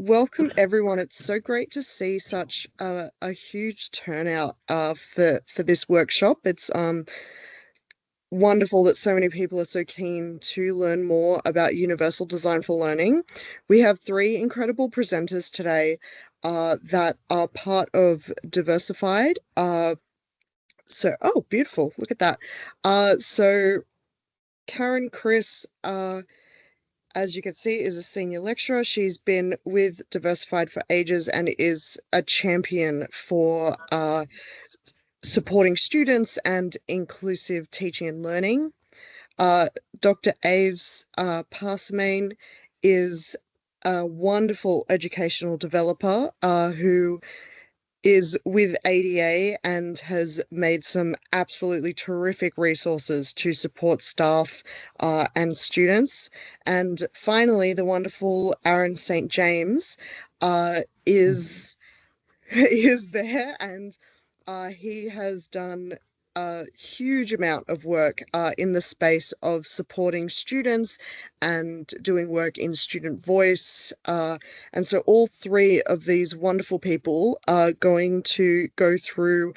Welcome everyone. It's so great to see such a huge turnout for this workshop. It's wonderful that so many people are so keen to learn more about universal design for learning. We have three incredible presenters today that are part of Diversified. Oh, beautiful. Look at that. So Karen Chris, as you can see, is a senior lecturer. She's been with Diversified for ages and is a champion for supporting students and inclusive teaching and learning. Dr. Aves Parsamane is a wonderful educational developer who is with ADA and has made some absolutely terrific resources to support staff and students. And finally, the wonderful Aaron St. James is is there, and he has done a huge amount of work in the space of supporting students and doing work in student voice. And so all three of these wonderful people are going to go through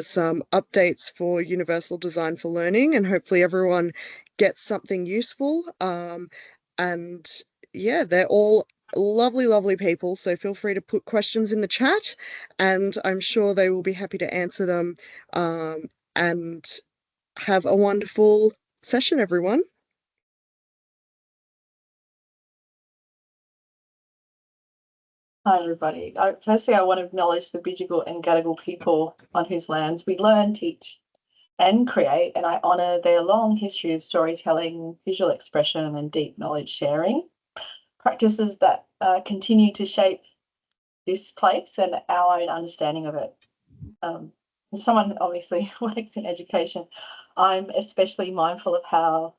some updates for Universal Design for Learning, and hopefully everyone gets something useful. And yeah, they're all lovely, lovely people. So feel free to put questions in the chat, and I'm sure they will be happy to answer them. And have a wonderful session, everyone. Hi, everybody. Firstly, I want to acknowledge the Bidjigal and Gadigal people on whose lands we learn, teach, and create, and I honour their long history of storytelling, visual expression, and deep knowledge sharing, practices that continue to shape this place and our own understanding of it. As someone obviously works in education, I'm especially mindful of how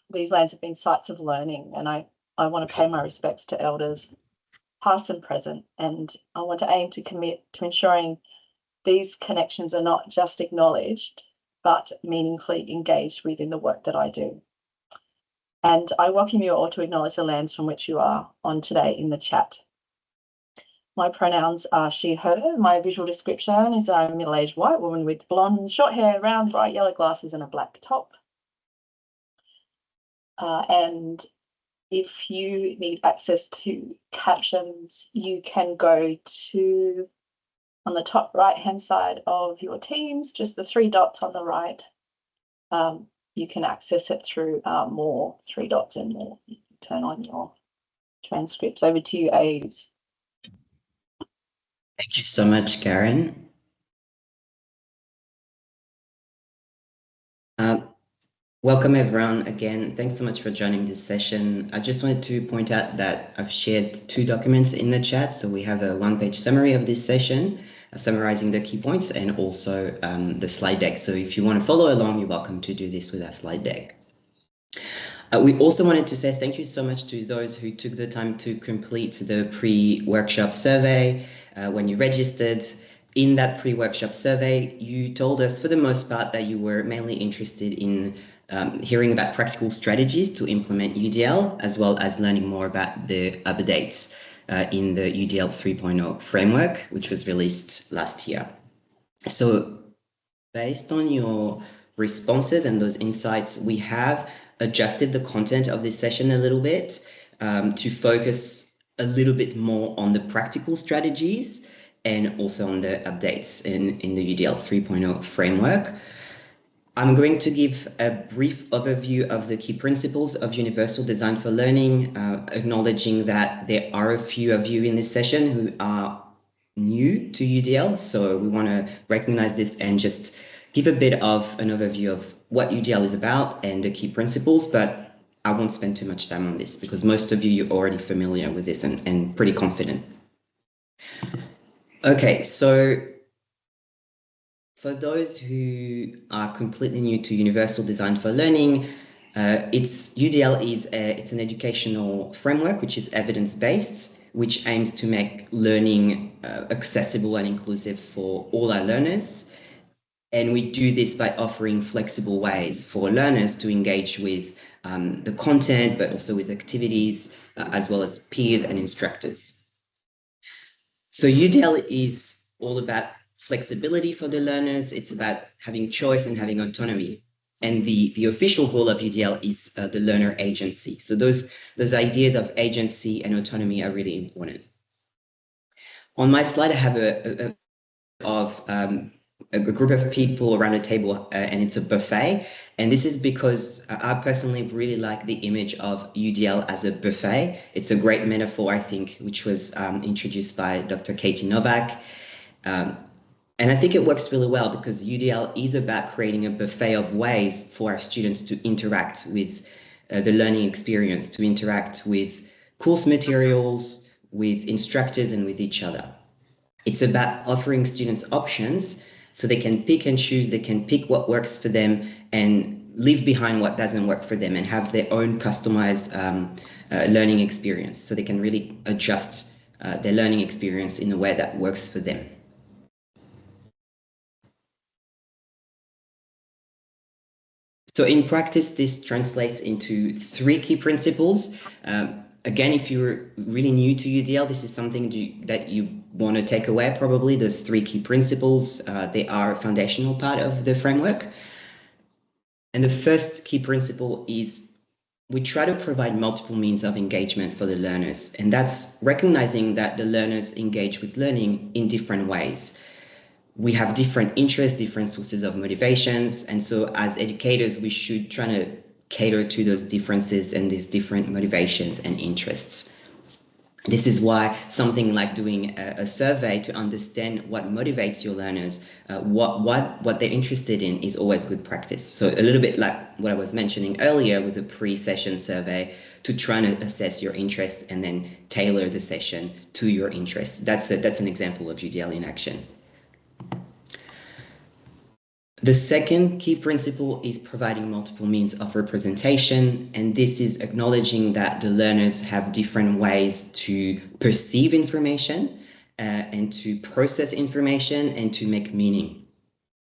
these lands have been sites of learning, and I want to pay my respects to elders past and present, and I want to aim to commit to ensuring these connections are not just acknowledged, but meaningfully engaged with in the work that I do. And I welcome you all to acknowledge the lands from which you are on today in the chat. My pronouns are she, her. My visual description is that I'm a middle-aged white woman with blonde, short hair, round, bright yellow glasses, and a black top. And if you need access to captions, you can go to, on the top right-hand side of your Teams, just the three dots on the right. You can access it through more, three dots and more. You can turn on your transcripts. Over to you, Aves. Thank you so much, Karen. Welcome everyone again. Thanks so much for joining this session. I just wanted to point out that I've shared two documents in the chat. So we have a one-page summary of this session, summarizing the key points, and also the slide deck. So if you want to follow along, you're welcome to do this with our slide deck. We also wanted to say thank you so much to those who took the time to complete the pre-workshop survey when you registered. In that pre-workshop survey, you told us for the most part that you were mainly interested in hearing about practical strategies to implement UDL, as well as learning more about the updates in the UDL 3.0 framework, which was released last year. So based on your responses and those insights, we have adjusted the content of this session a little bit to focus a little bit more on the practical strategies and also on the updates in the UDL 3.0 framework. I'm going to give a brief overview of the key principles of Universal Design for Learning, acknowledging that there are a few of you in this session who are new to UDL. So we want to recognize this and just give a bit of an overview of what UDL is about and the key principles, but I won't spend too much time on this because most of you, you're already familiar with this and pretty confident. Okay, so for those who are completely new to Universal Design for Learning, UDL is it's an educational framework which is evidence-based, which aims to make learning accessible and inclusive for all our learners. And we do this by offering flexible ways for learners to engage with the content, but also with activities as well as peers and instructors. So UDL is all about flexibility for the learners. It's about having choice and having autonomy. And the official goal of UDL is the learner agency. So those ideas of agency and autonomy are really important. On my slide, I have a group of people around a table, and it's a buffet. And this is because I personally really like the image of UDL as a buffet. It's a great metaphor, I think, which was introduced by Dr. Katie Novak. And I think it works really well because UDL is about creating a buffet of ways for our students to interact with the learning experience, to interact with course materials, with instructors, and with each other. It's about offering students options so they can pick and choose, they can pick what works for them and leave behind what doesn't work for them and have their own customized learning experience so they can really adjust their learning experience in a way that works for them. So in practice, this translates into 3 key principles. Again, if you're really new to UDL, this is something that you want to take away, probably. Those 3 key principles, they are a foundational part of the framework. And the first key principle is we try to provide multiple means of engagement for the learners. And that's recognizing that the learners engage with learning in different ways. We have different interests, different sources of motivations. And so as educators, we should try to cater to those differences and these different motivations and interests. This is why something like doing a survey to understand what motivates your learners, what they're interested in is always good practice. So a little bit like what I was mentioning earlier with the pre-session survey to try to assess your interests and then tailor the session to your interests. That's an example of UDL in action. The second key principle is providing multiple means of representation, and this is acknowledging that the learners have different ways to perceive information and to process information and to make meaning.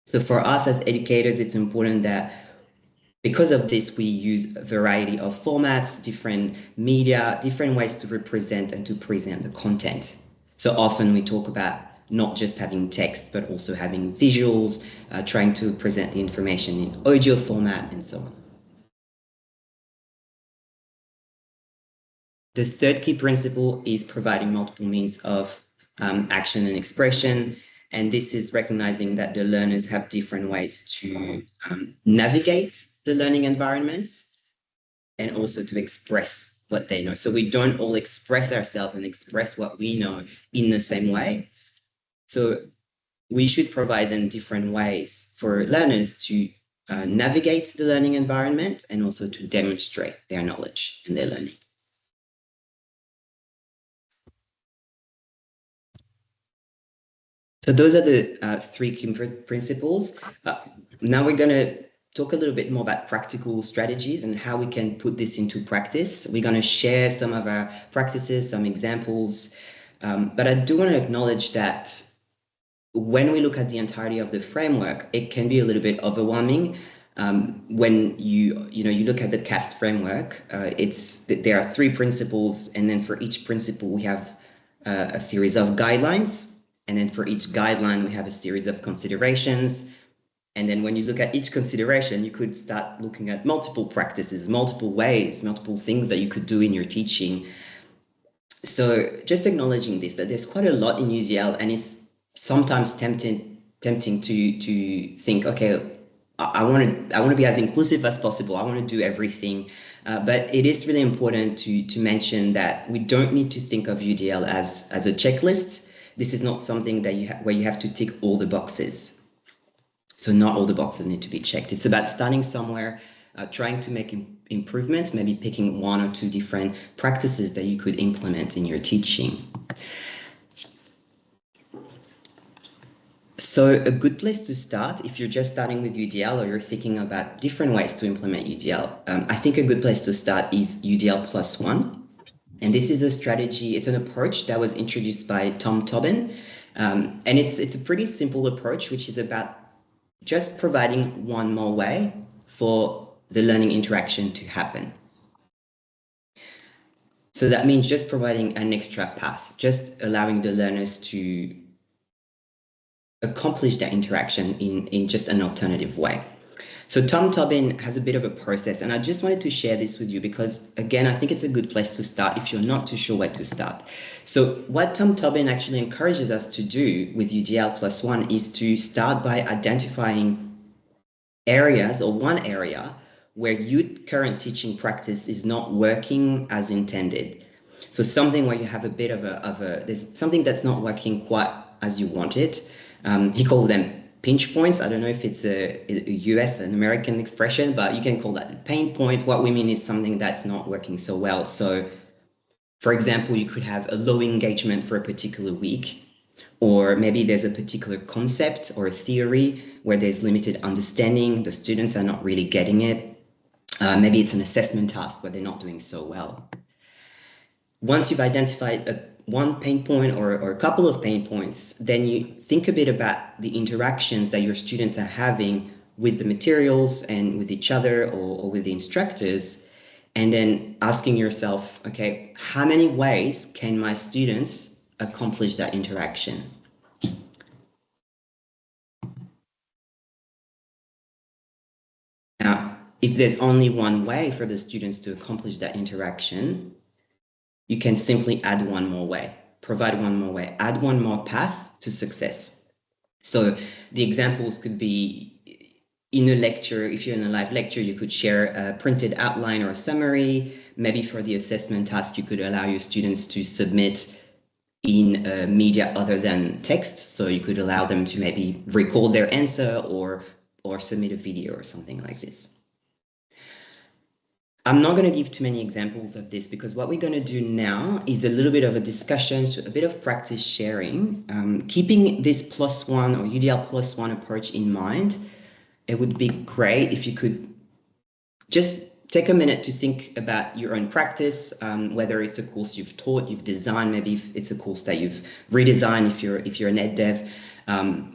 So for us as educators, it's important that because of this, we use a variety of formats, different media, different ways to represent and to present the content. So often we talk about not just having text, but also having visuals, trying to present the information in audio format and so on. The third key principle is providing multiple means of action and expression. And this is recognizing that the learners have different ways to navigate the learning environments and also to express what they know. So we don't all express ourselves and express what we know in the same way. So we should provide them different ways for learners to navigate the learning environment and also to demonstrate their knowledge and their learning. So those are the 3 key principles. Now we're going to talk a little bit more about practical strategies and how we can put this into practice. We're going to share some of our practices, some examples, but I do want to acknowledge that when we look at the entirety of the framework, it can be a little bit overwhelming. When you look at the CAST framework, there are 3 principles, and then for each principle we have a series of guidelines, and then for each guideline we have a series of considerations. And then when you look at each consideration, you could start looking at multiple practices, multiple ways, multiple things that you could do in your teaching. So just acknowledging this, that there's quite a lot in UDL, and it's sometimes tempting to think, okay, I want to be as inclusive as possible. I want to do everything, but it is really important to mention that we don't need to think of UDL as a checklist. This is not something that where you have to tick all the boxes. So not all the boxes need to be checked. It's about starting somewhere, trying to make improvements, maybe picking 1 or 2 different practices that you could implement in your teaching. So a good place to start, if you're just starting with UDL or you're thinking about different ways to implement UDL, I think a good place to start is UDL +1. And this is a strategy, it's an approach that was introduced by Tom Tobin. And it's a pretty simple approach, which is about just providing 1 more way for the learning interaction to happen. So that means just providing an extra path, just allowing the learners to accomplish that interaction in just an alternative way. So Tom Tobin has a bit of a process, and I just wanted to share this with you because, again, I think it's a good place to start if you're not too sure where to start. So what Tom Tobin actually encourages us to do with UDL plus one is to start by identifying areas or one area where your current teaching practice is not working as intended. So something where you have a bit of there's something that's not working quite as you want it. He called them pinch points. I don't know if it's a US, an American expression, but you can call that a pain point. What we mean is something that's not working so well. So for example, you could have a low engagement for a particular week, or maybe there's a particular concept or a theory where there's limited understanding, the students are not really getting it. Maybe it's an assessment task where they're not doing so well. Once you've identified one pain point or a couple of pain points, then you think a bit about the interactions that your students are having with the materials and with each other or with the instructors, and then asking yourself, okay, how many ways can my students accomplish that interaction? Now, if there's only one way for the students to accomplish that interaction, you can simply add one more way, provide one more way, add one more path to success. So the examples could be in a lecture. If you're in a live lecture, you could share a printed outline or a summary. Maybe for the assessment task, you could allow your students to submit in media other than text. So you could allow them to maybe record their answer or submit a video or something like this. I'm not going to give too many examples of this because what we're going to do now is a little bit of a discussion, a bit of practice sharing, keeping this +1 or UDL +1 approach in mind. It would be great if you could just take a minute to think about your own practice, whether it's a course you've taught, you've designed, maybe if it's a course that you've redesigned if you're an ed dev.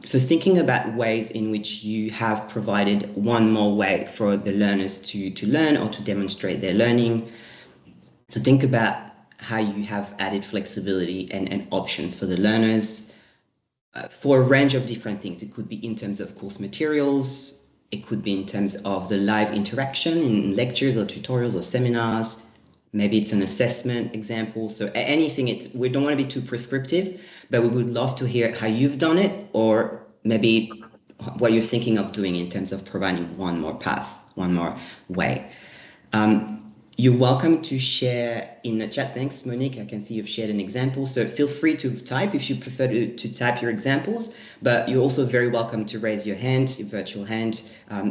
So thinking about ways in which you have provided one more way for the learners to learn or to demonstrate their learning. So think about how you have added flexibility and options for the learners for a range of different things. It could be in terms of course materials, it could be in terms of the live interaction in lectures or tutorials or seminars. Maybe it's an assessment example. So anything, we don't want to be too prescriptive, but we would love to hear how you've done it or maybe what you're thinking of doing in terms of providing one more path, one more way. You're welcome to share in the chat. Thanks, Monique. I can see you've shared an example. So feel free to type if you prefer to type your examples, but you're also very welcome to raise your hand, your virtual hand,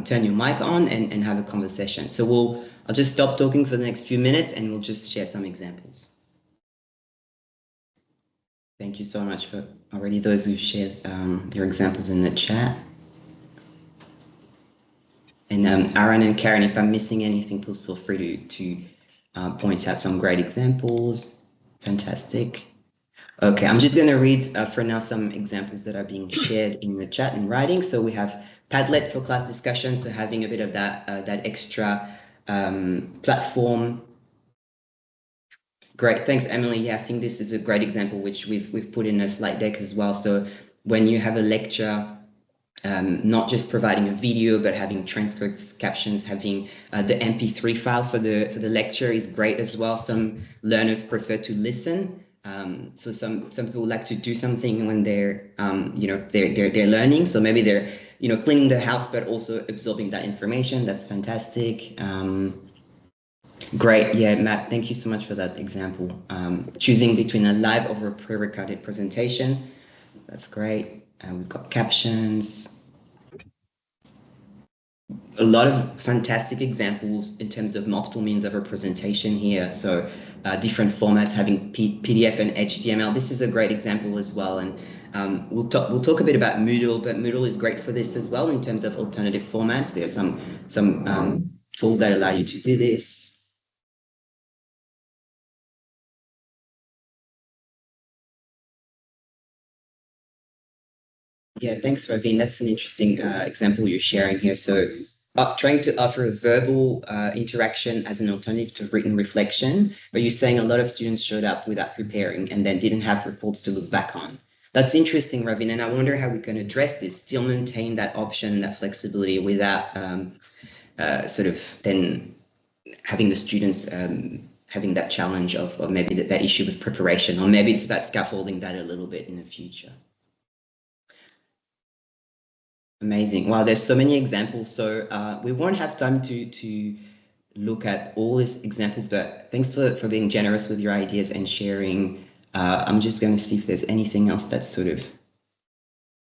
turn your mic on and have a conversation. So I'll just stop talking for the next few minutes and we'll just share some examples. Thank you so much for already those who've shared your examples in the chat. And Aaron and Karen, if I'm missing anything, please feel free to point out some great examples. Fantastic. Okay, I'm just going to read for now some examples that are being shared in the chat and writing. So we have Padlet for class discussion, so having a bit of that extra platform. Great, thanks, Emily. Yeah, I think this is a great example which we've put in a slide deck as well. So when you have a lecture, not just providing a video, but having transcripts, captions, having the MP3 file for the lecture is great as well. Some learners prefer to listen. So some people like to do something when they're they're learning. So maybe they're cleaning the house, but also absorbing that information. That's fantastic. Great. Yeah, Matt, thank you so much for that example. Choosing between a live or a pre-recorded presentation. That's great. We've got captions. A lot of fantastic examples in terms of multiple means of representation here. So different formats, having PDF and HTML. This is a great example as well. And we'll talk a bit about Moodle, but Moodle is great for this as well in terms of alternative formats. There are some tools that allow you to do this. Yeah, thanks, Raveen. That's an interesting example you're sharing here. So trying to offer verbal interaction as an alternative to written reflection, but you're saying a lot of students showed up without preparing and then didn't have reports to look back on. That's interesting, Ravin, and I wonder how we can address this, still maintain that option, that flexibility without sort of then having the students having that challenge of maybe that issue with preparation, or maybe it's about scaffolding that a little bit in the future. Amazing. Wow, there's so many examples. So we won't have time to look at all these examples, but thanks for being generous with your ideas and sharing. I'm just going to see if there's anything else that's sort of,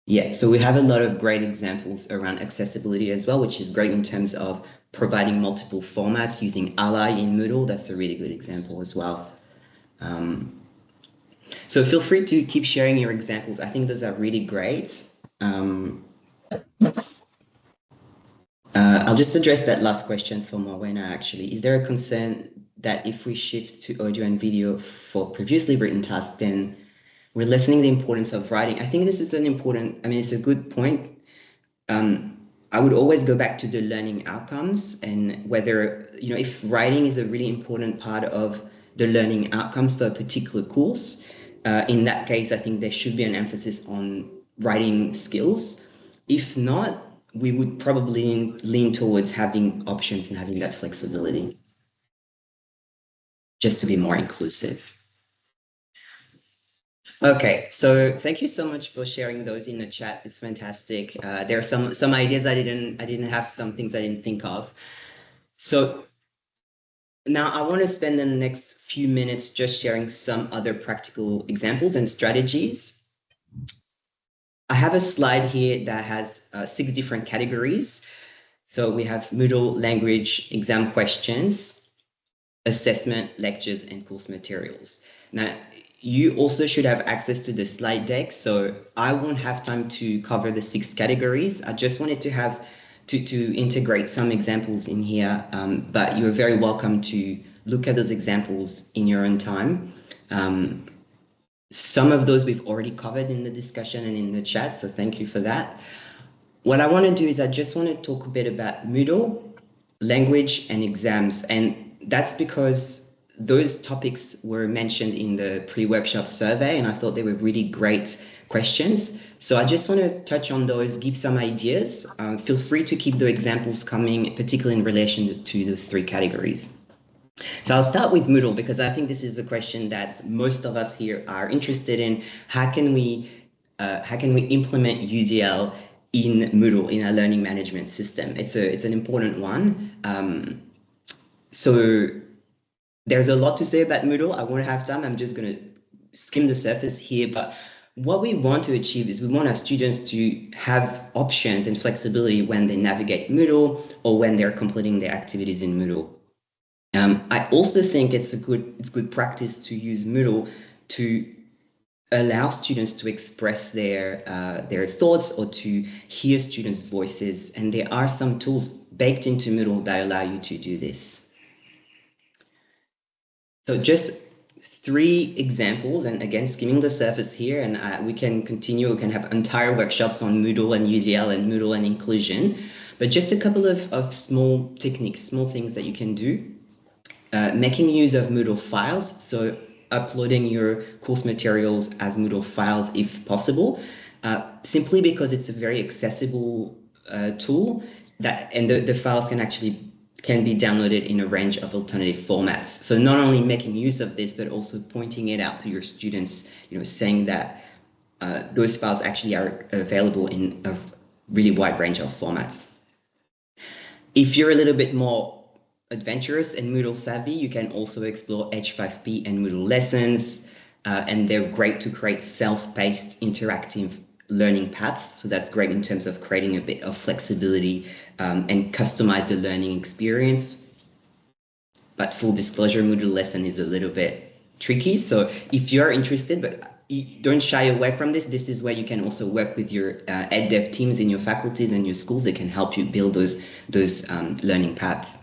yeah, so we have a lot of great examples around accessibility as well, which is great in terms of providing multiple formats using Ally in Moodle. That's a really good example as well. So feel free to keep sharing your examples. I think those are really great. I'll just address that last question for Morwenna, actually. Is there a concern that if we shift to audio and video for previously written tasks, then we're lessening the importance of writing? I think this is an important, I mean, it's a good point. I would always go back to the learning outcomes and whether, you know, if writing is a really important part of the learning outcomes for a particular course, in that case, I think there should be an emphasis on writing skills. If not, we would probably lean towards having options and having that flexibility, just to be more inclusive. Okay, so thank you so much for sharing those in the chat. It's fantastic. There are some ideas I didn't have, some things I didn't think of. So now I want to spend the next few minutes just sharing some other practical examples and strategies. I have a slide here that has 6 different categories. So we have Moodle, language, exam questions, assessment, lectures, and course materials. Now, you also should have access to the slide deck, so I won't have time to cover the 6 categories. I just wanted to have to integrate some examples in here, but you're very welcome to look at those examples in your own time. Some of those we've already covered in the discussion and in the chat, so thank you for that. What I want to do is I just want to talk a bit about Moodle, language, and exams, and that's because those topics were mentioned in the pre-workshop survey, and I thought they were really great questions. So I just want to touch on those, give some ideas. Feel free to keep the examples coming, particularly in relation to those 3 categories. So I'll start with Moodle because I think this is a question that most of us here are interested in. How can we implement UDL in Moodle in our learning management system? It's an important one. So there's a lot to say about Moodle. I won't have time. I'm just going to skim the surface here. But what we want to achieve is we want our students to have options and flexibility when they navigate Moodle or when they're completing their activities in Moodle. I also think it's good practice to use Moodle to allow students to express their thoughts or to hear students' voices. And there are some tools baked into Moodle that allow you to do this. So just 3 examples, and again, skimming the surface here, and we can continue, we can have entire workshops on Moodle and UDL and Moodle and inclusion, but just a couple of small techniques, small things that you can do. Making use of Moodle files, so uploading your course materials as Moodle files if possible, simply because it's a very accessible tool and the files can be downloaded in a range of alternative formats. So not only making use of this, but also pointing it out to your students, saying that those files actually are available in a really wide range of formats. If you're a little bit more adventurous and Moodle savvy, you can also explore H5P and Moodle lessons, and they're great to create self-paced interactive learning paths. So that's great in terms of creating a bit of flexibility and customize the learning experience. But full disclosure, Moodle lesson is a little bit tricky. So if you're interested, but don't shy away from this. This is where you can also work with your ed dev teams in your faculties and your schools that can help you build those learning paths.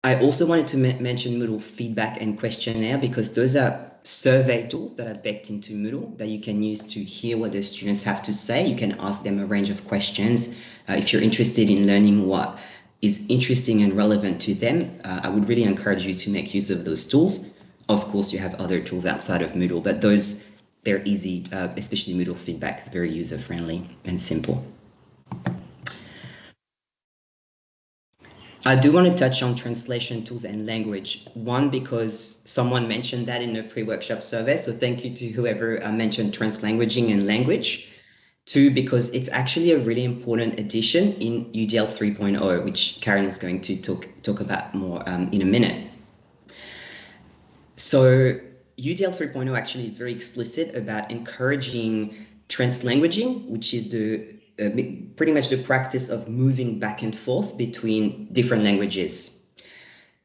I also wanted to mention Moodle feedback and questionnaire because those are survey tools that are baked into Moodle that you can use to hear what the students have to say. You can ask them a range of questions. If you're interested in learning what is interesting and relevant to them, I would really encourage you to make use of those tools. Of course, you have other tools outside of Moodle, but they're easy, especially Moodle feedback is very user-friendly and simple. I do want to touch on translation tools and language. One, because someone mentioned that in the pre-workshop survey, so thank you to whoever mentioned translanguaging and language. Two, because it's actually a really important addition in UDL 3.0, which Karen is going to talk about more in a minute. So UDL 3.0 actually is very explicit about encouraging translanguaging, which is pretty much the practice of moving back and forth between different languages.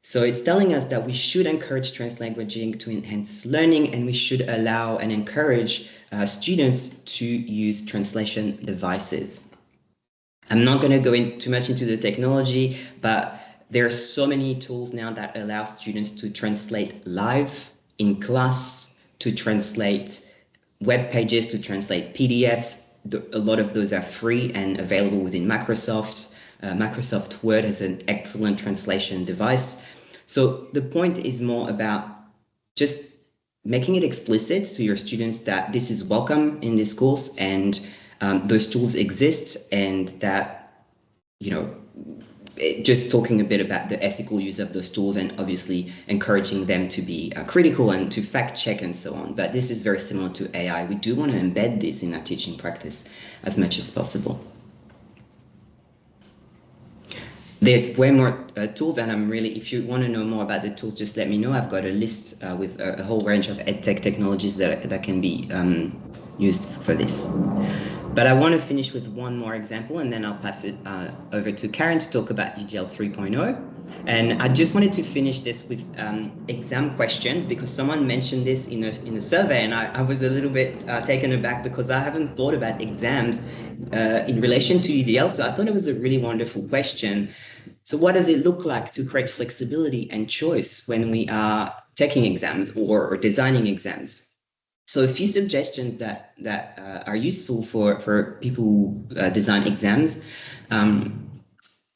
So it's telling us that we should encourage translanguaging to enhance learning, and we should allow and encourage students to use translation devices. I'm not going to go too much into the technology, but there are so many tools now that allow students to translate live in class, to translate web pages, to translate PDFs. A lot of those are free and available within Microsoft. Microsoft Word has an excellent translation device. So the point is more about just making it explicit to your students that this is welcome in this course and those tools exist, and that, you know, just talking a bit about the ethical use of those tools and obviously encouraging them to be critical and to fact check and so on. But this is very similar to AI. We do want to embed this in our teaching practice as much as possible. There's way more tools, and if you want to know more about the tools, just let me know. I've got a list with a whole range of EdTech technologies that can be used for this. But I want to finish with one more example, and then I'll pass it over to Karen to talk about UDL 3.0. And I just wanted to finish this with exam questions, because someone mentioned this in a survey, and I was a little bit taken aback because I haven't thought about exams in relation to UDL, so I thought it was a really wonderful question. So what does it look like to create flexibility and choice when we are taking exams or designing exams? So a few suggestions that are useful for people who design exams.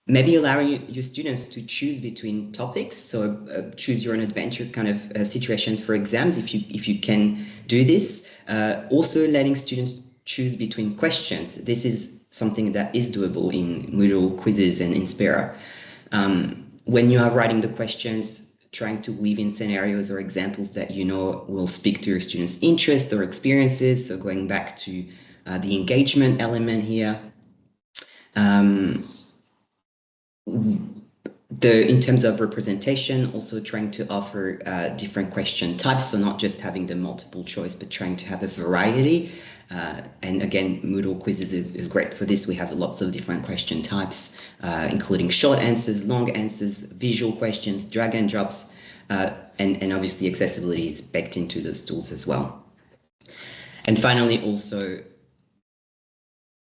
Maybe allowing your students to choose between topics. So choose your own adventure kind of situation for exams if you can do this. Also letting students choose between questions. This is something that is doable in Moodle quizzes and Inspira. When you are writing the questions, trying to weave in scenarios or examples that you know will speak to your students' interests or experiences. So going back to the engagement element here. In terms of representation, also trying to offer different question types, so not just having the multiple choice, but trying to have a variety. And again, Moodle quizzes is great for this. We have lots of different question types, including short answers, long answers, visual questions, drag and drops, and obviously accessibility is baked into those tools as well. And finally, also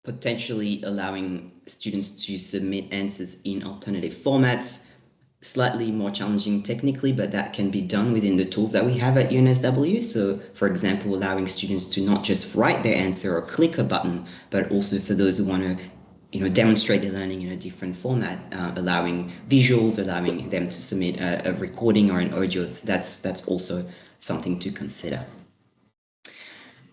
potentially allowing students to submit answers in alternative formats, slightly more challenging technically, but that can be done within the tools that we have at UNSW. So for example, allowing students to not just write their answer or click a button, but also for those who want to demonstrate their learning in a different format, allowing visuals, allowing them to submit a recording or an audio. That's also something to consider.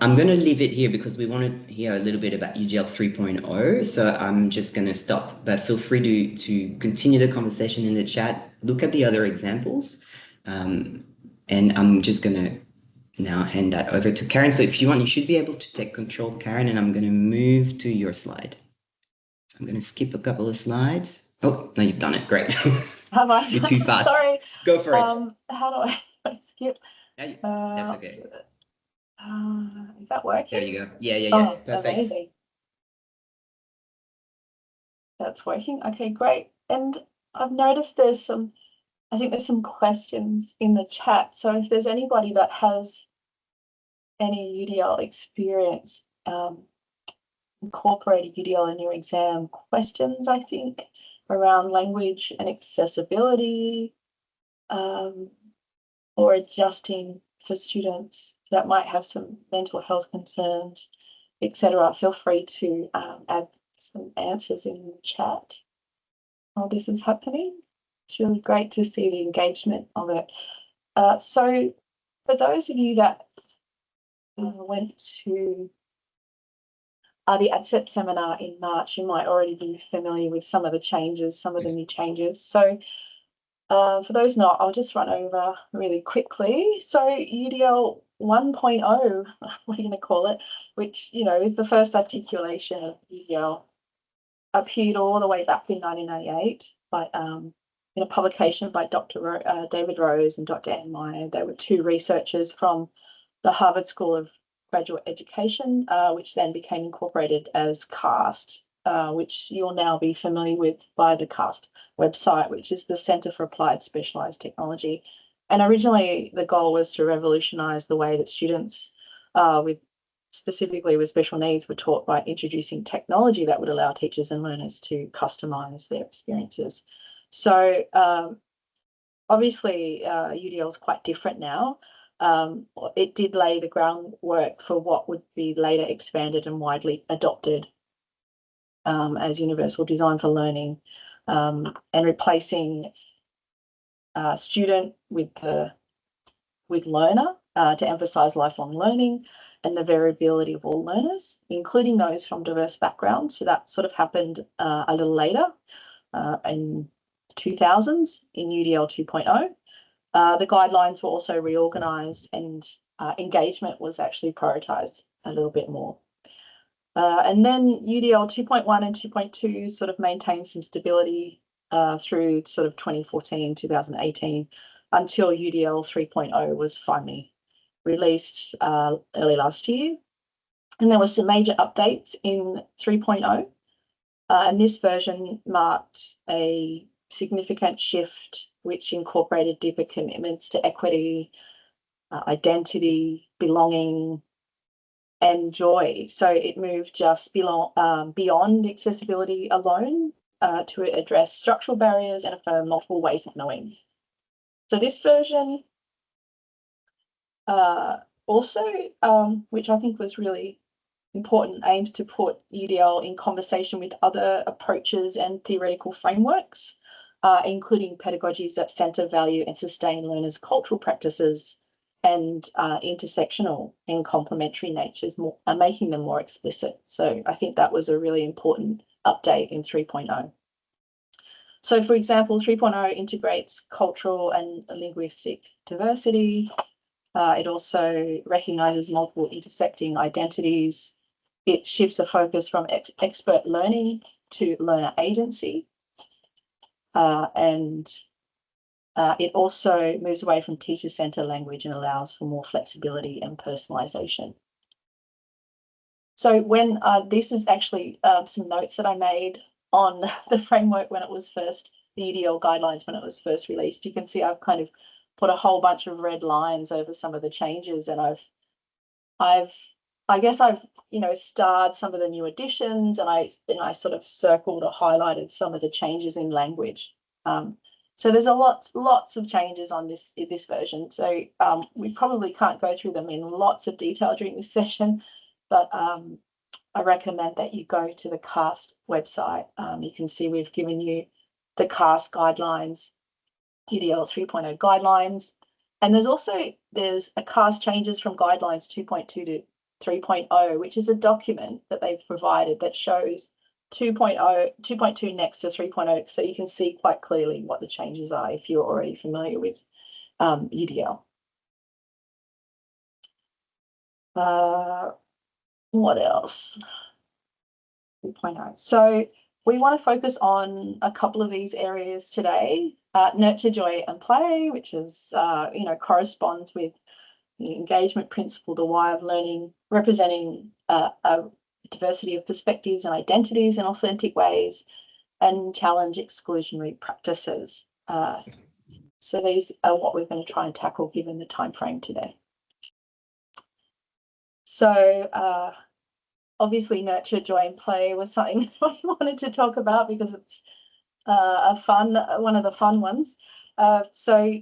I'm going to leave it here because we want to hear a little bit about UDL 3.0. So I'm just going to stop, but feel free to continue the conversation in the chat. Look at the other examples. And I'm just going to now hand that over to Karen. So if you want, you should be able to take control, Karen, and I'm going to move to your slide. So I'm going to skip a couple of slides. Oh, no, you've done it. Great. Have I? You're too fast. Sorry. Go for it. How do I skip? That's okay. Is that working? There you go. Yeah. Oh, Perfect. amazing. That's working. Okay, great. And I've noticed I think there's some questions in the chat. So if there's anybody that has any UDL experience, incorporated UDL in your exam questions, I think, around language and accessibility, or adjusting for students that might have some mental health concerns, etc., feel free to add some answers in the chat while this is happening. It's really great to see the engagement of it. So for those of you that went to the ADSET seminar in March, you might already be familiar with some of the changes, some of the new changes. So for those not, I'll just run over really quickly. So UDL 1.0, we're going to call it, which, you know, is the first articulation of UDL, appeared all the way back in 1998 by in a publication by Dr. David Rose and Dr. Anne Meyer. They were two researchers from the Harvard School of Graduate Education, which then became incorporated as CAST, which you'll now be familiar with by the CAST website, which is the Centre for Applied Specialised Technology. And originally, the goal was to revolutionise the way that students specifically with special needs were taught by introducing technology that would allow teachers and learners to customise their experiences. So obviously, UDL is quite different now. It did lay the groundwork for what would be later expanded and widely adopted as universal design for learning, and replacing student with learner to emphasise lifelong learning and the variability of all learners, including those from diverse backgrounds. So that sort of happened a little later in 2000s in UDL 2.0. The guidelines were also reorganised and engagement was actually prioritised a little bit more. And then UDL 2.1 and 2.2 sort of maintained some stability through sort of 2014, 2018, until UDL 3.0 was finally released early last year. And there were some major updates in 3.0. And this version marked a significant shift which incorporated deeper commitments to equity, identity, belonging, and joy. So it moved just beyond accessibility alone to address structural barriers and affirm multiple ways of knowing. So this version also, which I think was really important, aims to put UDL in conversation with other approaches and theoretical frameworks, including pedagogies that centre, value and sustain learners' cultural practices and intersectional and complementary natures, making them more explicit. So I think that was a really important update in 3.0. So for example, 3.0 integrates cultural and linguistic diversity. It also recognises multiple intersecting identities. It shifts the focus from expert learning to learner agency. And it also moves away from teacher-centred language and allows for more flexibility and personalisation. So when this is actually some notes that I made on the framework when it was first, the UDL guidelines when it was first released. You can see I've kind of put a whole bunch of red lines over some of the changes, and I guess I've starred some of the new additions, and I sort of circled or highlighted some of the changes in language. So there's lots of changes on this version. So we probably can't go through them in lots of detail during this session, but I recommend that you go to the CAST website. You can see we've given you the CAST guidelines, UDL 3.0 guidelines, and there's a CAST changes from guidelines 2.2 to 3.0, which is a document that they've provided that shows 2.2 next to 3.0, so you can see quite clearly what the changes are if you're already familiar with UDL. What else? 2.0. So we want to focus on a couple of these areas today. Nurture, joy and play, which is corresponds with the engagement principle, the why of learning, representing a diversity of perspectives and identities in authentic ways, and challenge exclusionary practices. So these are what we're going to try and tackle given the time frame today. So obviously nurture, joy and play was something I wanted to talk about because it's one of the fun ones. So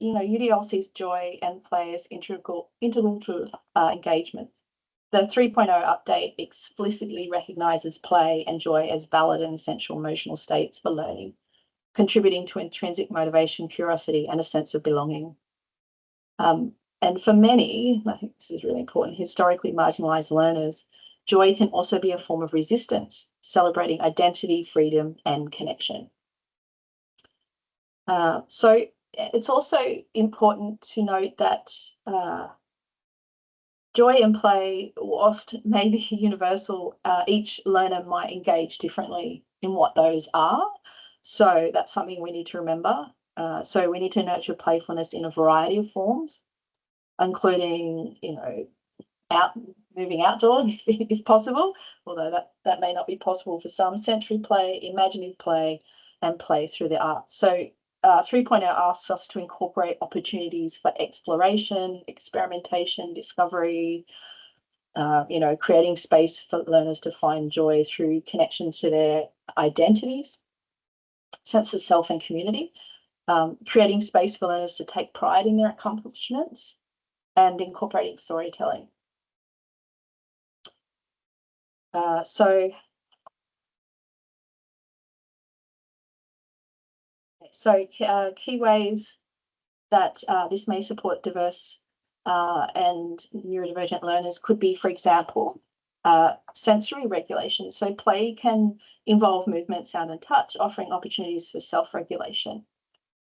UDL sees joy and play as integral to engagement. The 3.0 update explicitly recognises play and joy as valid and essential emotional states for learning, contributing to intrinsic motivation, curiosity, and a sense of belonging. And for many, I think this is really important, historically marginalised learners, joy can also be a form of resistance, celebrating identity, freedom, and connection. So it's also important to note that joy and play, whilst maybe universal, each learner might engage differently in what those are. So that's something we need to remember. So we need to nurture playfulness in a variety of forms, including, moving outdoors if possible, although that may not be possible for some, sensory play, imaginative play, and play through the arts. So 3.0 asks us to incorporate opportunities for exploration, experimentation, discovery, creating space for learners to find joy through connections to their identities, sense of self and community, creating space for learners to take pride in their accomplishments, and incorporating storytelling. So key ways that this may support diverse and neurodivergent learners could be, for example, sensory regulation. So play can involve movement, sound, and touch, offering opportunities for self-regulation,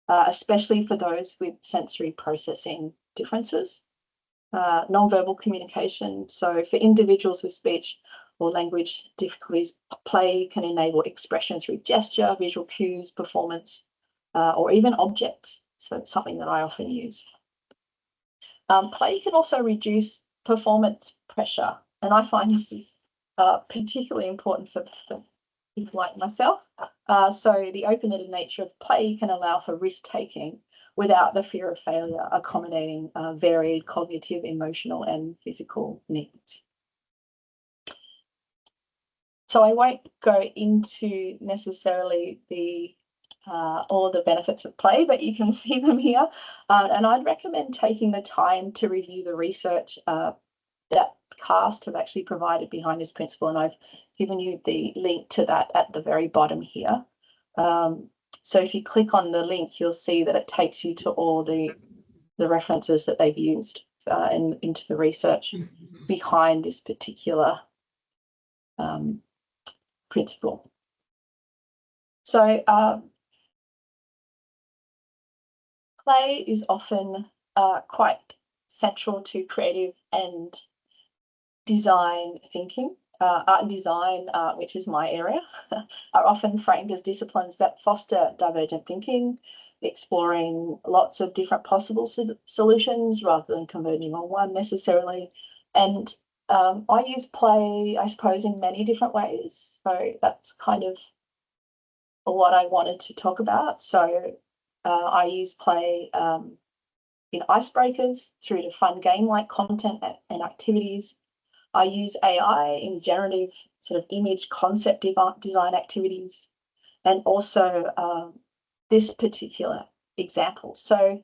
especially for those with sensory processing differences. Non-verbal communication. So for individuals with speech or language difficulties, play can enable expression through gesture, visual cues, performance, or even objects. So it's something that I often use. Play can also reduce performance pressure, and I find this is particularly important for people like myself. So the open-ended nature of play can allow for risk-taking without the fear of failure, accommodating varied cognitive, emotional, and physical needs. So I won't go into necessarily all the benefits of play, but you can see them here. And I'd recommend taking the time to review the research that CAST have actually provided behind this principle, and I've given you the link to that at the very bottom here. So if you click on the link, you'll see that it takes you to all the references that they've used into the research behind this particular principle. So play is often quite central to creative and design thinking. Art and design, which is my area, are often framed as disciplines that foster divergent thinking, exploring lots of different possible solutions rather than converging on one necessarily. And I use play, I suppose, in many different ways. So that's kind of what I wanted to talk about. So I use play in icebreakers through to fun game-like content and activities. I use AI in generative sort of image concept design activities, and also this particular example. So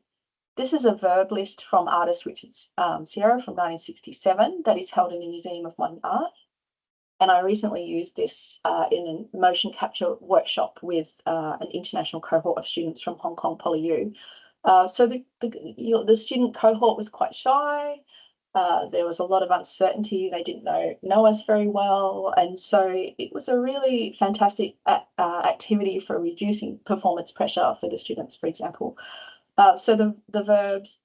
this is a verb list from artist Richard Sierra from 1967 that is held in the Museum of Modern Art. And I recently used this in a motion capture workshop with an international cohort of students from Hong Kong PolyU. So the student cohort was quite shy. There was a lot of uncertainty. They didn't know us very well. And so it was a really fantastic activity for reducing performance pressure for the students, for example. So the verbs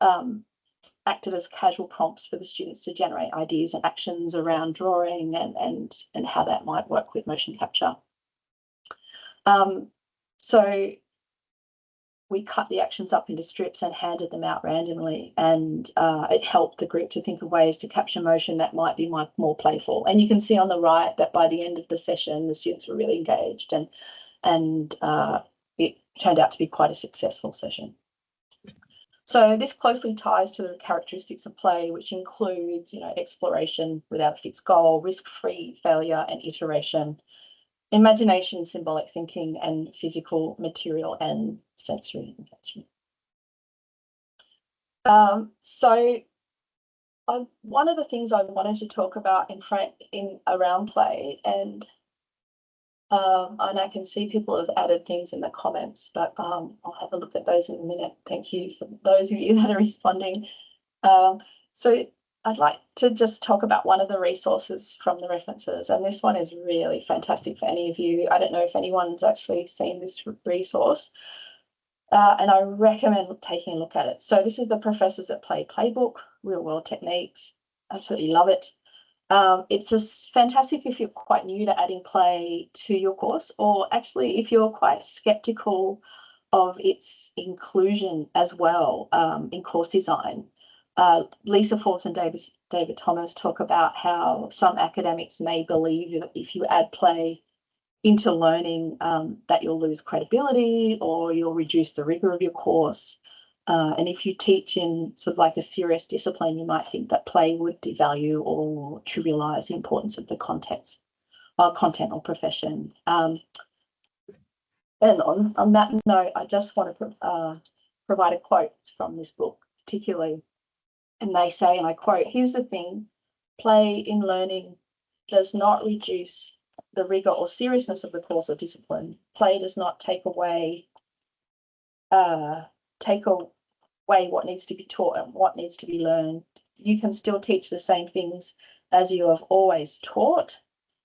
acted as casual prompts for the students to generate ideas and actions around drawing and how that might work with motion capture. So we cut the actions up into strips and handed them out randomly, and it helped the group to think of ways to capture motion that might be more playful. And you can see on the right that by the end of the session, the students were really engaged, and it turned out to be quite a successful session. So this closely ties to the characteristics of play, which includes, exploration without a fixed goal, risk-free failure and iteration, imagination, symbolic thinking, and physical, material, and sensory engagement. So one of the things I wanted to talk about around play, and I can see people have added things in the comments, but I'll have a look at those in a minute. Thank you for those of you that are responding. So I'd like to just talk about one of the resources from the references, and this one is really fantastic for any of you. I don't know if anyone's actually seen this resource, and I recommend taking a look at it. So this is the Professors at Play Playbook, Real World Techniques. Absolutely love it. It's just fantastic if you're quite new to adding play to your course, or actually if you're quite skeptical of its inclusion as well in course design. Lisa Forbes and David Thomas talk about how some academics may believe that if you add play into learning, that you'll lose credibility or you'll reduce the rigor of your course. And if you teach in sort of like a serious discipline, you might think that play would devalue or trivialize the importance of the content or profession. And on that note, I just want to provide a quote from this book, particularly. And they say, and I quote, "Here's the thing, play in learning does not reduce the rigor or seriousness of the course or discipline. Play does not take away what needs to be taught and what needs to be learned. You can still teach the same things as you have always taught.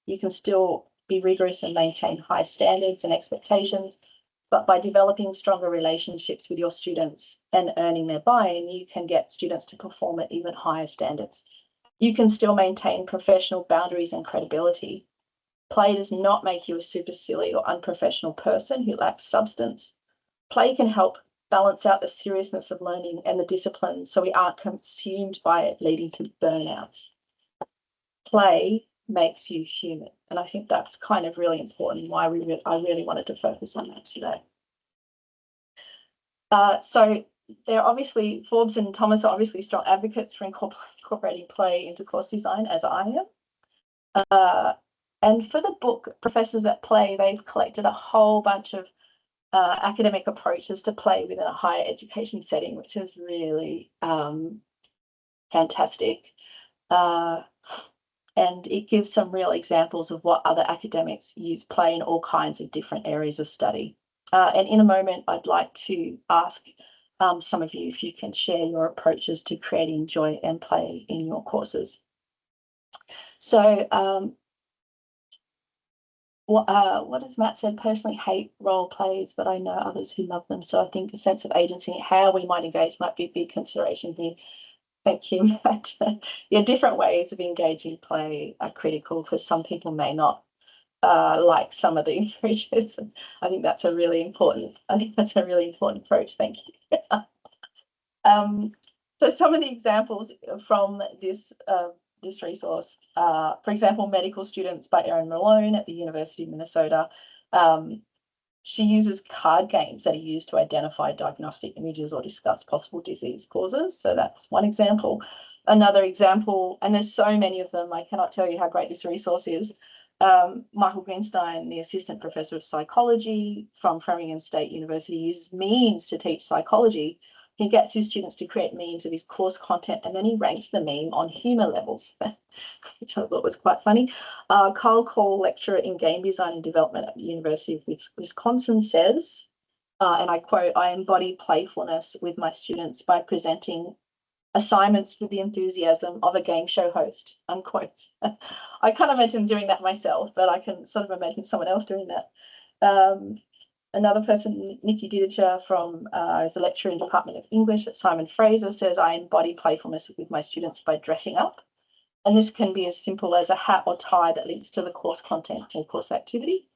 You can still be rigorous and maintain high standards and expectations, but by developing stronger relationships with your students and earning their buy-in, you can get students to perform at even higher standards. You can still maintain professional boundaries and credibility. Play does not make you a super silly or unprofessional person who lacks substance. Play can help balance out the seriousness of learning and the discipline so we aren't consumed by it, leading to burnout. Play makes you human. And I think that's kind of really important, why I really wanted to focus on that today. So they're obviously, Forbes and Thomas are obviously strong advocates for incorporating play into course design, as I am. And for the book, Professors at Play, they've collected a whole bunch of academic approaches to play within a higher education setting, which is really fantastic. And it gives some real examples of what other academics use play in all kinds of different areas of study. And in a moment, I'd like to ask some of you if you can share your approaches to creating joy and play in your courses. So what has Matt said? Personally hate role plays, but I know others who love them. So I think a sense of agency, how we might engage, might be a big consideration here. Thank you, Matt. Yeah, different ways of engaging play are critical because some people may not like some of the approaches. I think that's a really important approach. Thank you. So some of the examples from this resource, for example, Medical Students by Erin Malone at the University of Minnesota. She uses card games that are used to identify diagnostic images or discuss possible disease causes. So that's one example. Another example, and there's so many of them, I cannot tell you how great this resource is. Michael Greenstein, the assistant professor of psychology from Framingham State University, uses memes to teach psychology. He gets his students to create memes of his course content, and then he ranks the meme on humor levels, which I thought was quite funny. Kyle Cole, lecturer in game design and development at the University of Wisconsin, says, and I quote, "I embody playfulness with my students by presenting assignments with the enthusiasm of a game show host," unquote. I can't imagine doing that myself, but I can sort of imagine someone else doing that. Another person, Nikki Didicher, is a lecturer in Department of English at Simon Fraser, says, "I embody playfulness with my students by dressing up." And this can be as simple as a hat or tie that links to the course content or course activity.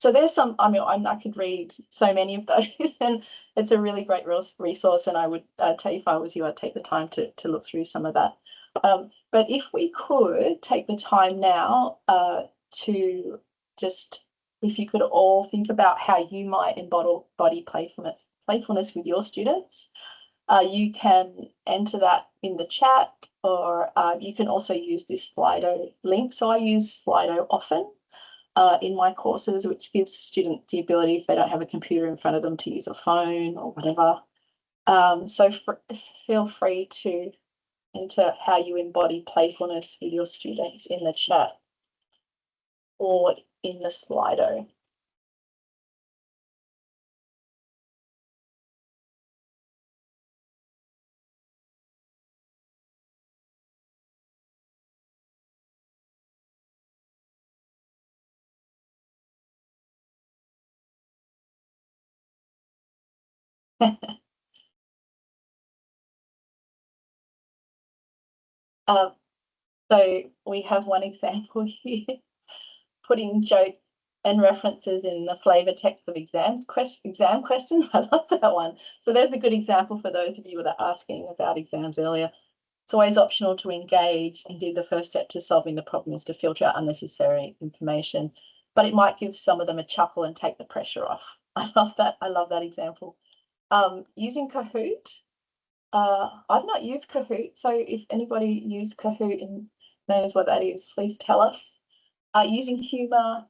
So there's some, I mean, I could read so many of those, and it's a really great resource. And I would tell you, if I was you, I'd take the time to look through some of that. But if we could take the time now to just, if you could all think about how you might embody playfulness with your students. You can enter that in the chat, or you can also use this Slido link. So I use Slido often in my courses, which gives students the ability, if they don't have a computer in front of them, to use a phone or whatever. So feel free to enter how you embody playfulness with your students in the chat or in the Slido. So we have one example here, putting jokes and references in the flavor text of exam questions. I love that one. So there's a good example for those of you that are asking about exams earlier. It's always optional to engage. Indeed, the first step to solving the problem is to filter out unnecessary information, but it might give some of them a chuckle and take the pressure off. I love that. I love that example. Using Kahoot. I've not used Kahoot, so if anybody used Kahoot and knows what that is, please tell us. Using humour,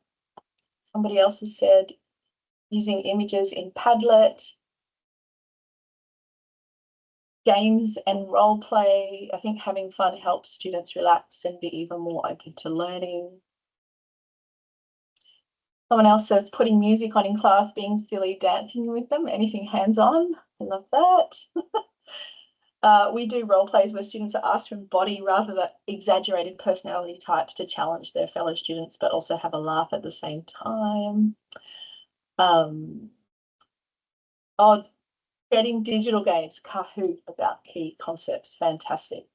somebody else has said, using images in Padlet, games and role play. I think having fun helps students relax and be even more open to learning. Someone else says putting music on in class, being silly, dancing with them, anything hands-on. I love that. We do role plays where students are asked to embody rather than exaggerated personality types to challenge their fellow students, but also have a laugh at the same time. Creating digital games, Kahoot, about key concepts, fantastic.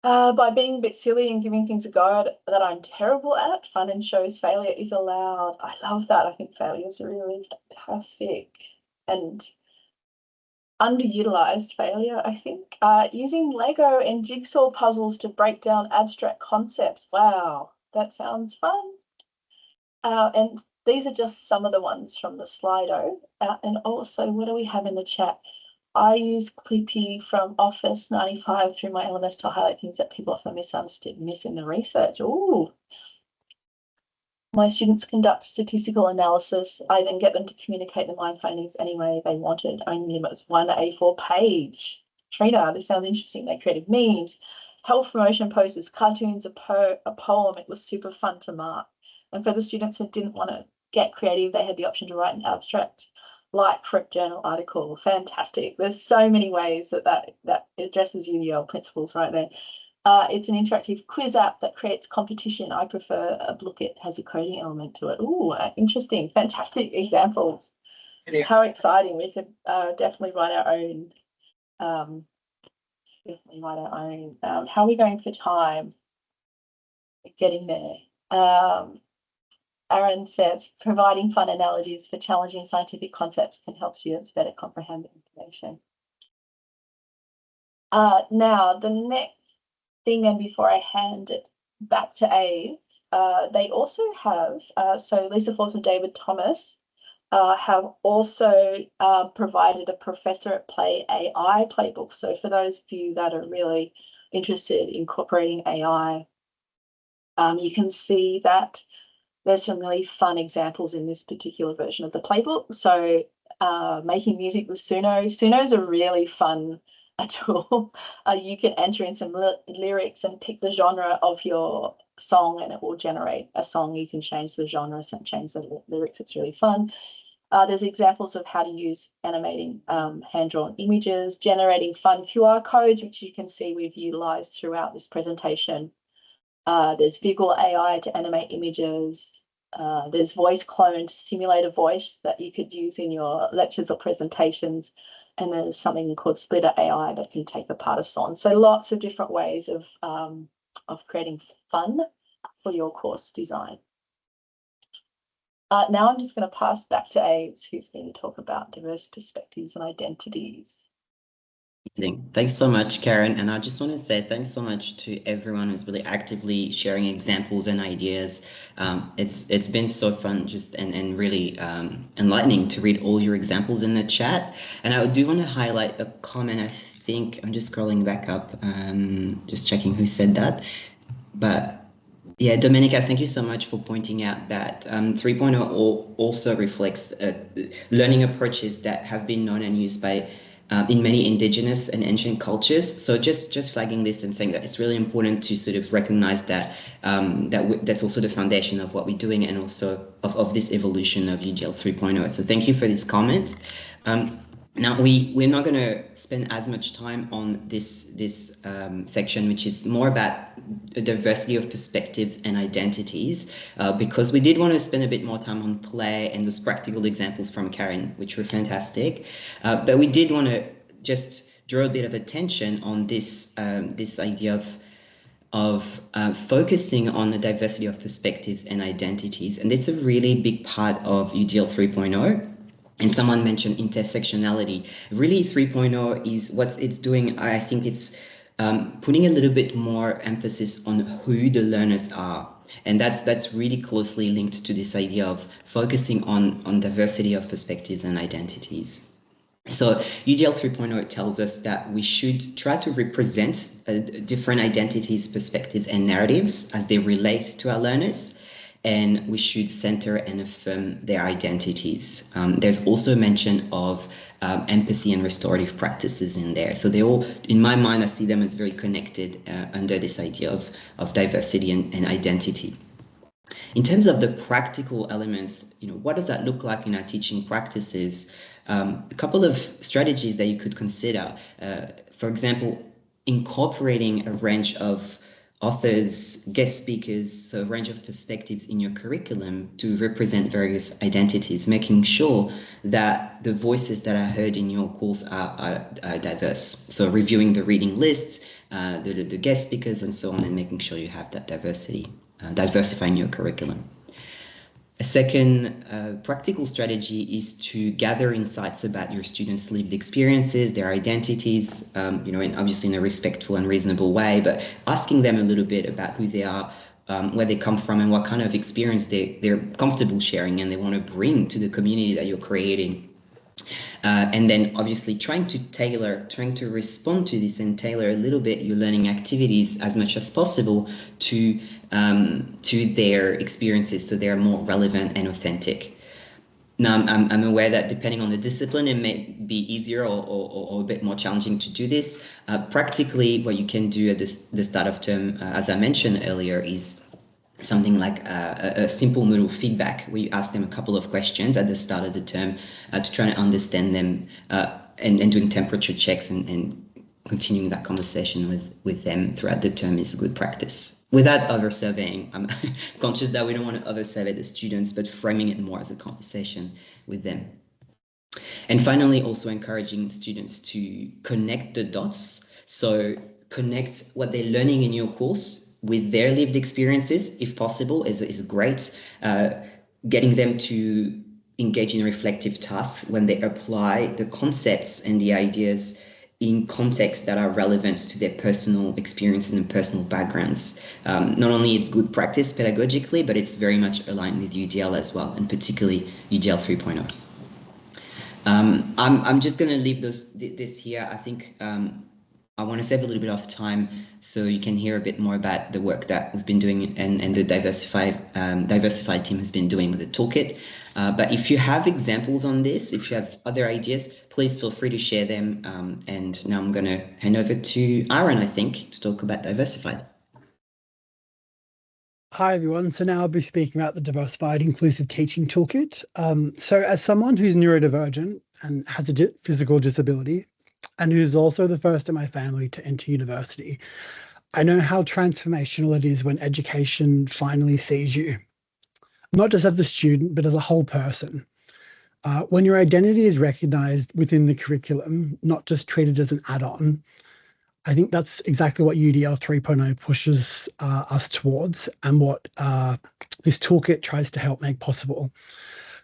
By being a bit silly and giving things a go that I'm terrible at, fun and shows failure is allowed. I love that. I think failure is really fantastic and underutilized failure, I think. Using Lego and jigsaw puzzles to break down abstract concepts. Wow, that sounds fun. And these are just some of the ones from the Slido. And also, what do we have in the chat? I use Clippy from Office 95 through my LMS to highlight things that people often misunderstood, miss in the research. Ooh. My students conduct statistical analysis. I then get them to communicate the mind findings any way they wanted. Only it was one A4 page. Trina, this sounds interesting. They created memes, health promotion posters, cartoons, a poem. It was super fun to mark. And for the students that didn't want to get creative, they had the option to write an abstract like for a journal article. Fantastic. There's so many ways that addresses UDL principles right there. It's an interactive quiz app that creates competition. I prefer a book. It has a coding element to it. Ooh, interesting. Fantastic examples. Yeah. How exciting. We could definitely write our own. How are we going for time? Getting there. Aaron says, providing fun analogies for challenging scientific concepts can help students better comprehend the information. Now, the next thing, and before I hand it back to Abe, they also have, so Lisa Forbes and David Thomas have also provided a Professor at Play AI playbook. So for those of you that are really interested in incorporating AI, you can see that there's some really fun examples in this particular version of the playbook. So making music with Suno. Suno is a really fun tool. You can enter in some lyrics and pick the genre of your song and it will generate a song. You can change the genre, change the lyrics. It's really fun. There's examples of how to use animating hand-drawn images, generating fun QR codes, which you can see we've utilized throughout this presentation. There's Visual AI to animate images. There's voice clone to simulate a voice that you could use in your lectures or presentations. And there's something called Splitter AI that can take apart a song. So lots of different ways of creating fun for your course design. Now I'm just going to pass back to Abe, who's going to talk about diverse perspectives and identities. Thanks so much, Karen. And I just want to say thanks so much to everyone who's really actively sharing examples and ideas. It's been so fun and really enlightening to read all your examples in the chat. And I do want to highlight a comment. I think I'm just scrolling back up, just checking who said that. But Yeah, Domenica, thank you so much for pointing out that 3.0 also reflects learning approaches that have been known and used by in many indigenous and ancient cultures. So just flagging this and saying that it's really important to sort of recognize that that's also the foundation of what we're doing and also of this evolution of UDL 3.0. So thank you for this comment. Now we're not going to spend as much time on this section, which is more about a diversity of perspectives and identities, because we did want to spend a bit more time on play and those practical examples from Karen, which were fantastic. But we did want to just draw a bit of attention on this idea of focusing on the diversity of perspectives and identities, and it's a really big part of UDL 3.0. And someone mentioned intersectionality. Really, 3.0 is what it's doing. I think it's putting a little bit more emphasis on who the learners are. And that's really closely linked to this idea of focusing on diversity of perspectives and identities. So UDL 3.0 tells us that we should try to represent different identities, perspectives, and narratives as they relate to our learners, and we should center and affirm their identities. There's also mention of empathy and restorative practices in there. So they all, in my mind, I see them as very connected under this idea of diversity and identity. In terms of the practical elements, what does that look like in our teaching practices? A couple of strategies that you could consider. For example, incorporating a range of authors, guest speakers, so a range of perspectives in your curriculum to represent various identities, making sure that the voices that are heard in your course are diverse. So reviewing the reading lists, the guest speakers, and so on, and making sure you have that diversity, diversifying your curriculum. A second practical strategy is to gather insights about your students' lived experiences, their identities, and obviously in a respectful and reasonable way, but asking them a little bit about who they are, where they come from, and what kind of experience they're comfortable sharing and they want to bring to the community that you're creating. And then obviously trying to respond to this and tailor a little bit your learning activities as much as possible to their experiences, so they're more relevant and authentic. Now, I'm aware that depending on the discipline, it may be easier or a bit more challenging to do this. Practically, what you can do at the start of term, as I mentioned earlier, is something like a simple Moodle feedback, where you ask them a couple of questions at the start of the term to try to understand them, and doing temperature checks and continuing that conversation with them throughout the term is good practice. Without over-surveying, I'm conscious that we don't want to over-survey the students, but framing it more as a conversation with them. And finally, also encouraging students to connect the dots. So connect what they're learning in your course with their lived experiences, if possible, is great. Getting them to engage in reflective tasks when they apply the concepts and the ideas in contexts that are relevant to their personal experience and personal backgrounds. Not only it's good practice pedagogically, but it's very much aligned with UDL as well, and particularly UDL 3.0. I'm just going to leave this here. I think I want to save a little bit of time so you can hear a bit more about the work that we've been doing and the diversified team has been doing with the toolkit. But if you have examples on this, if you have other ideas, please feel free to share them. And now I'm going to hand over to Aaron, I think, to talk about diversified. Hi, everyone. So now I'll be speaking about the Diversified Inclusive Teaching Toolkit. So as someone who's neurodivergent and has a physical disability, and who's also the first in my family to enter university, I know how transformational it is when education finally sees you, not just as a student, but as a whole person. When your identity is recognized within the curriculum, not just treated as an add-on, I think that's exactly what UDL 3.0 pushes us towards, and what this toolkit tries to help make possible.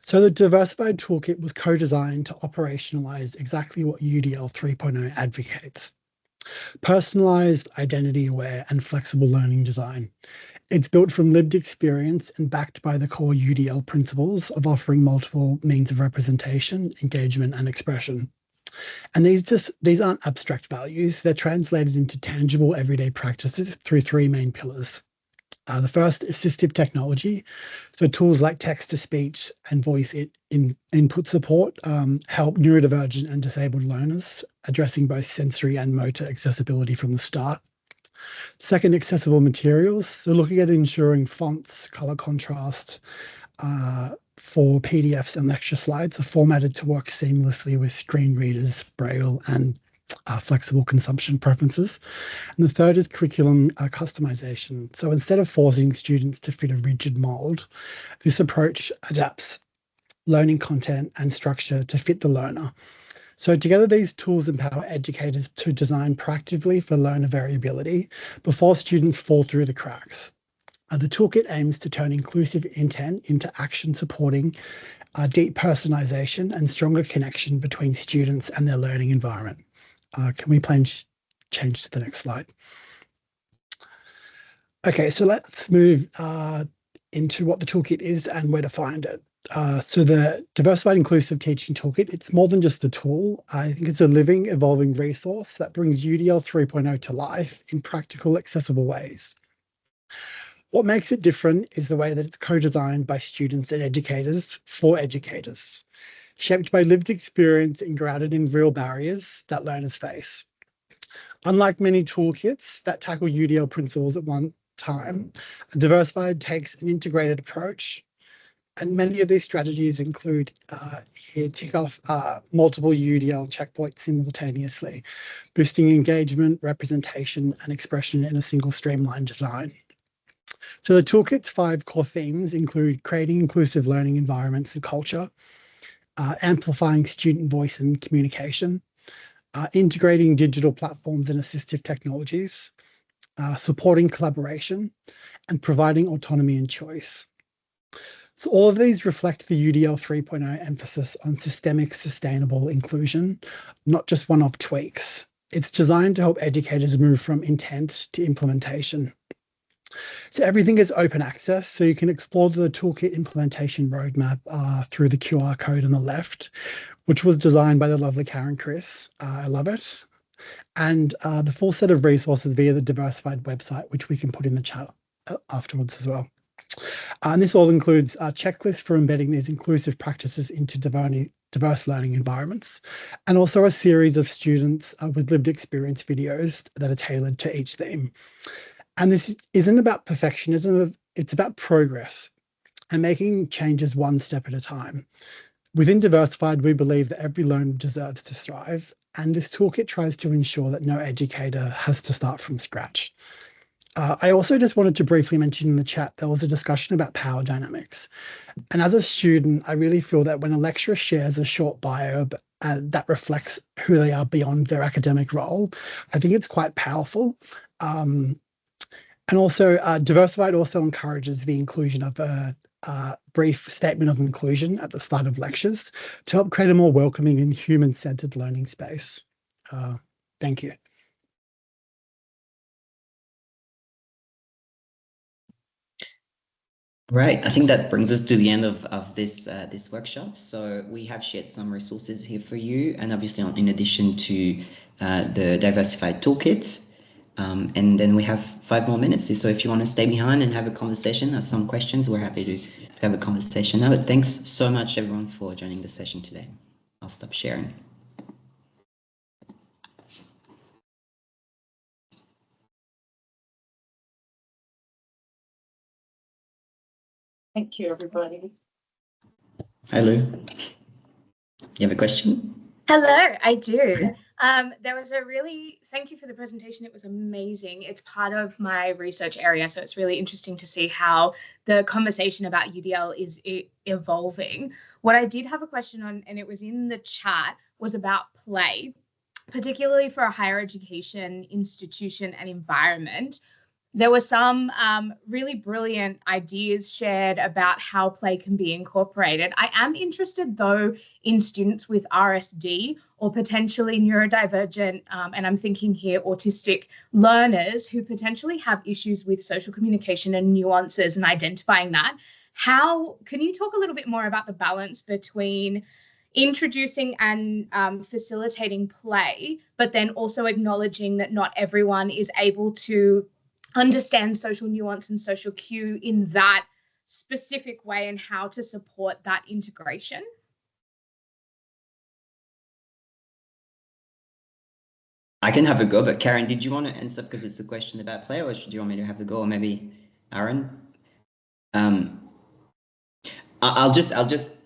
So the Diversified Toolkit was co-designed to operationalize exactly what UDL 3.0 advocates: personalized, identity-aware, and flexible learning design. It's built from lived experience and backed by the core UDL principles of offering multiple means of representation, engagement, and expression. And these aren't abstract values. They're translated into tangible everyday practices through three main pillars: The first, assistive technology. So tools like text-to-speech and voice input support help neurodivergent and disabled learners, addressing both sensory and motor accessibility from the start. Second, accessible materials. So looking at ensuring fonts, color contrast for PDFs and lecture slides are formatted to work seamlessly with screen readers, Braille, and flexible consumption preferences. And the third is curriculum customization. So instead of forcing students to fit a rigid mold, this approach adapts learning content and structure to fit the learner. So together, these tools empower educators to design proactively for learner variability before students fall through the cracks. The toolkit aims to turn inclusive intent into action, supporting deep personalization and stronger connection between students and their learning environment. Can we please change to the next slide? Okay, so let's move into what the toolkit is and where to find it. So the Diversified Inclusive Teaching Toolkit, it's more than just a tool. I think it's a living, evolving resource that brings UDL 3.0 to life in practical, accessible ways. What makes it different is the way that it's co-designed by students and educators for educators, shaped by lived experience and grounded in real barriers that learners face. Unlike many toolkits that tackle UDL principles at one time, Diversified takes an integrated approach, and many of these strategies include here tick off multiple UDL checkpoints simultaneously, boosting engagement, representation, and expression in a single streamlined design. So the toolkit's 5 core themes include creating inclusive learning environments and culture, amplifying student voice and communication, integrating digital platforms and assistive technologies, supporting collaboration, and providing autonomy and choice. So all of these reflect the UDL 3.0 emphasis on systemic, sustainable inclusion, not just one-off tweaks. It's designed to help educators move from intent to implementation. So everything is open access, so you can explore the toolkit implementation roadmap through the QR code on the left, which was designed by the lovely Karen Chris. I love it. And the full set of resources via the Diversified website, which we can put in the chat afterwards as well. And this all includes a checklist for embedding these inclusive practices into diverse learning environments, and also a series of students with lived experience videos that are tailored to each theme. And this isn't about perfectionism, it's about progress and making changes one step at a time. Within Diversified, we believe that every learner deserves to thrive, and this toolkit tries to ensure that no educator has to start from scratch. I also just wanted to briefly mention in the chat, there was a discussion about power dynamics. And as a student, I really feel that when a lecturer shares a short bio that reflects who they are beyond their academic role, I think it's quite powerful. And also, Diversified also encourages the inclusion of a brief statement of inclusion at the start of lectures to help create a more welcoming and human-centered learning space. Thank you. Right, I think that brings us to the end of this this workshop. So we have shared some resources here for you, and obviously in addition to the Diversified Toolkit. And then we have 5 more minutes. So if you want to stay behind and have a conversation, ask some questions, we're happy to have a conversation now. But thanks so much, everyone, for joining the session today. I'll stop sharing. Thank you, everybody. Hi, Lou. You have a question? Hello, I do. There was thank you for the presentation. It was amazing. It's part of my research area, so it's really interesting to see how the conversation about UDL is evolving. What I did have a question on, and it was in the chat, was about play, particularly for a higher education institution and environment. There were some really brilliant ideas shared about how play can be incorporated. I am interested, though, in students with RSD or potentially neurodivergent, and I'm thinking here autistic learners who potentially have issues with social communication and nuances and identifying that. How can you talk a little bit more about the balance between introducing and facilitating play, but then also acknowledging that not everyone is able to understand social nuance and social cue in that specific way and how to support that integration? I can have a go, but Karen, did you want to answer because it's a question about play, or do you want me to have a go, or maybe Aaron? I'll just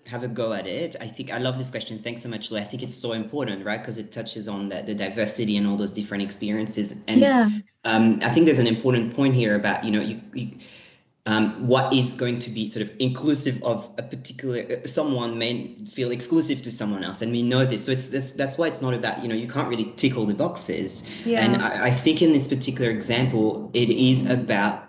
have a go at it. I think I love this question. Thanks so much, Lou. I think it's so important, right? Because it touches on the diversity and all those different experiences. And Yeah. I think there's an important point here about, what is going to be sort of inclusive of a particular, someone may feel exclusive to someone else, and we know this. So that's why it's not about, you can't really tick all the boxes. Yeah. And I think in this particular example, it is about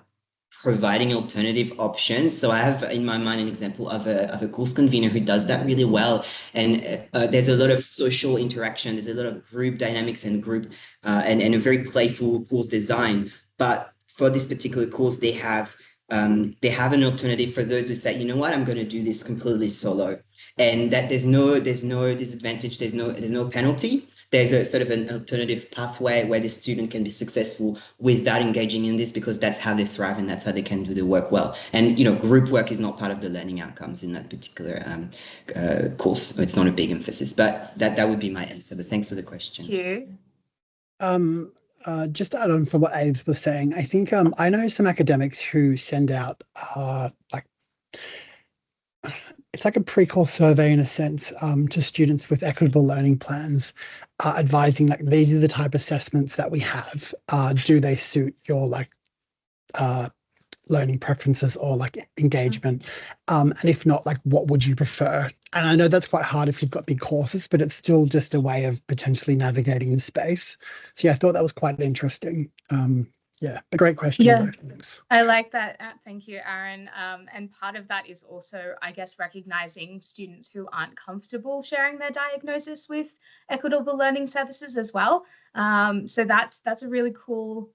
providing alternative options. So I have in my mind an example of a course convener who does that really well. And there's a lot of social interaction. There's a lot of group dynamics and group and a very playful course design. But for this particular course, they have an alternative for those who say, you know what, I'm going to do this completely solo, and that there's no disadvantage, there's no penalty. There's a sort of an alternative pathway where the student can be successful without engaging in this, because that's how they thrive and that's how they can do the work well. And group work is not part of the learning outcomes in that particular course. It's not a big emphasis, but that would be my answer. But thanks for the question. Thank you. Just to add on from what Aves was saying, I think I know some academics who send out it's like a pre-course survey in a sense to students with equitable learning plans, advising like these are the type of assessments that we have. Do they suit your learning preferences or engagement? And if not, what would you prefer? And I know that's quite hard if you've got big courses, but it's still just a way of potentially navigating the space. So yeah, I thought that was quite interesting. Yeah, a great question. Yeah, I like that. Thank you, Aaron. And part of that is also, I guess, recognizing students who aren't comfortable sharing their diagnosis with equitable learning services as well. So that's a really cool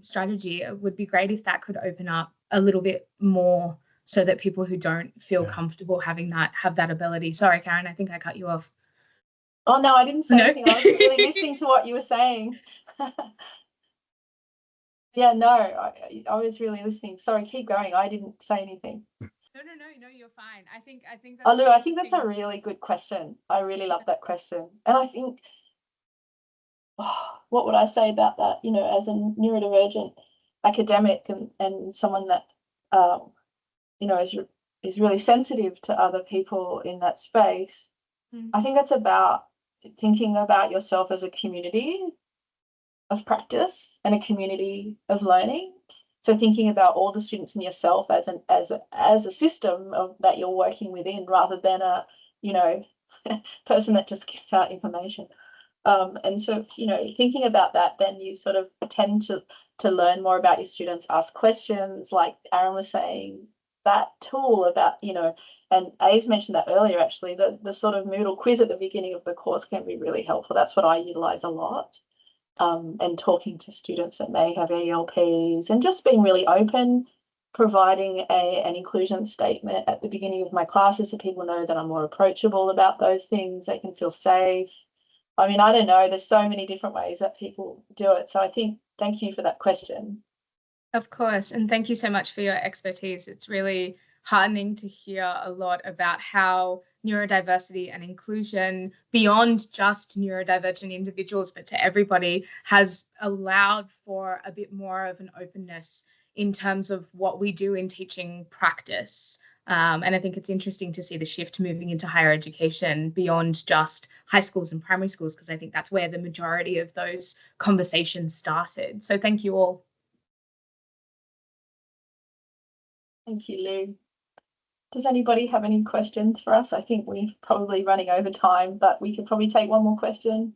strategy. It would be great if that could open up a little bit more so that people who don't feel comfortable having that have that ability. Sorry, Karen, I think I cut you off. Oh, no, I didn't say anything. I was really listening to what you were saying. Yeah, no, I was really listening. Sorry, keep going. I didn't say anything. No, you're fine. I think that's Lou, I think that's a really good question. I really love that question. And I think, what would I say about that? As a neurodivergent academic and someone that, is really sensitive to other people in that space. I think that's about thinking about yourself as a community of practice and a community of learning. So thinking about all the students and yourself as a system that you're working within, rather than a person that just gives out information. And so thinking about that, then you sort of tend to learn more about your students, ask questions, like Aaron was saying. That tool about and Aves mentioned that earlier, actually, the sort of Moodle quiz at the beginning of the course can be really helpful. That's what I utilize a lot. And talking to students that may have ELPs, and just being really open, providing an inclusion statement at the beginning of my classes so people know that I'm more approachable about those things. They can feel safe. I mean, I don't know, there's so many different ways that people do it. So I think, thank you for that question. Of course, and thank you so much for your expertise. It's really heartening to hear a lot about how neurodiversity and inclusion, beyond just neurodivergent individuals, but to everybody, has allowed for a bit more of an openness in terms of what we do in teaching practice. And I think it's interesting to see the shift moving into higher education beyond just high schools and primary schools, because I think that's where the majority of those conversations started. So thank you all. Thank you, Lou. Does anybody have any questions for us? I think we're probably running over time, but we could probably take one more question.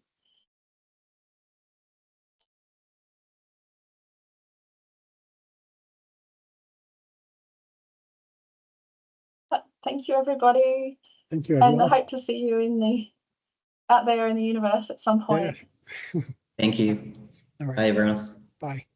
Thank you, everybody. Thank you, everyone. And I hope to see you out there in the universe at some point. Yeah. Thank you. All right. Bye, everyone else. Bye.